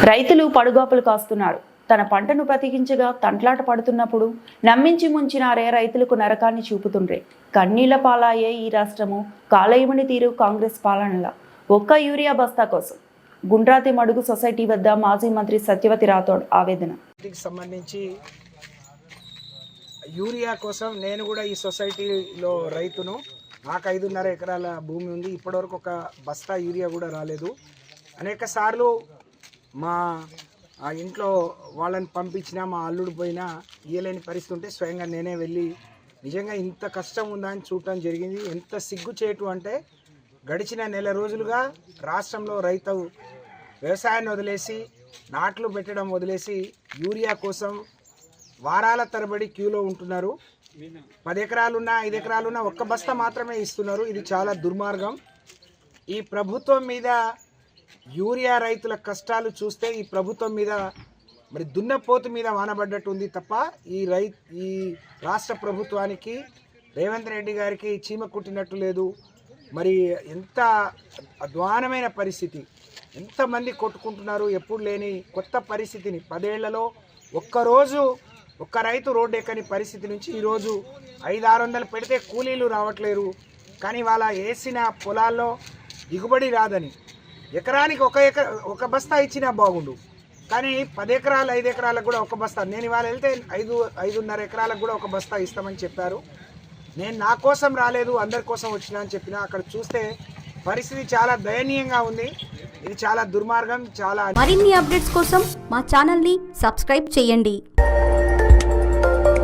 రైతులు పడుగాపులు కాస్తున్నారు. తన పంటను బ్రతికించగా తంట్లాట పడుతున్నప్పుడు నమ్మించి ముంచినారే రైతులకు నరకాన్ని చూపుతుండ్రే. కన్నీళ్ల పాలాయే ఈ రాష్ట్రము. కాలయముని తీరు కాంగ్రెస్ పాలనలో ఒక్క యూరియా బస్తా కోసం గుండ్రాతి మడుగు సొసైటీ వద్ద మాజీ మంత్రి సత్యవతి రాథోడ్ ఆవేదన. సంబంధించి యూరియా కోసం నేను కూడా ఈ సొసైటీలో రైతును. నాకు 5.5 ఎకరాల భూమి ఉంది. ఇప్పటివరకు ఒక బస్తా యూరియా కూడా రాలేదు. అనేక సార్లు మా ఇంట్లో వాళ్ళని పంపించినా మా అల్లుడు పోయినా ఇయ్యలేని పరిస్థితి ఉంటే స్వయంగా నేనే వెళ్ళి నిజంగా ఇంత కష్టం ఉందా అని చూడటం జరిగింది. ఎంత సిగ్గుచేటు అంటే గడిచిన నెల రోజులుగా రాష్ట్రంలో రైతు వ్యవసాయాన్ని వదిలేసి నాట్లు పెట్టడం వదిలేసి యూరియా కోసం వారాల తరబడి క్యూలో ఉంటున్నారు. 10 ఎకరాలున్నా 5 ఎకరాలున్నా ఒక్క బస్తా మాత్రమే ఇస్తున్నారు. ఇది చాలా దుర్మార్గం. ఈ ప్రభుత్వం మీద యూరియా రైతుల కష్టాలు చూస్తే ఈ ప్రభుత్వం మీద మరి దున్నపోతు మీద వానబడ్డట్టు ఉంది తప్ప ఈ రాష్ట్ర ప్రభుత్వానికి రేవంత్ రెడ్డి గారికి చీమ కుట్టినట్టు లేదు. మరి ఎంత అధ్వానమైన పరిస్థితి, ఎంతమంది కొట్టుకుంటున్నారు. ఎప్పుడు లేని కొత్త పరిస్థితిని 10 ఏళ్లలో ఒక్కరోజు ఒక్క రైతు రోడ్డు ఎక్కని పరిస్థితి నుంచి ఈరోజు 500-600 పెడితే కూలీలు రావట్లేరు. కానీ వాళ్ళ వేసిన పొలాల్లో దిగుబడి రాదని ఎకరానికి ఒక బస్తా ఇచ్చినా బాగుండు. కానీ 10 ఎకరాలు 5 ఎకరాలకు కూడా ఒక బస్తా. నేను ఇవాళ వెళ్తే 5.5 ఎకరాలకు కూడా ఒక బస్తా ఇస్తామని చెప్పారు. నేను నా కోసం రాలేదు, అందరి కోసం వచ్చినా అని చెప్పిన. అక్కడ చూస్తే పరిస్థితి చాలా దయనీయంగా ఉంది. ఇది చాలా దుర్మార్గం. చాలా మరిన్ని అప్డేట్స్ కోసం మా ఛానల్ని సబ్స్క్రైబ్ చేయండి.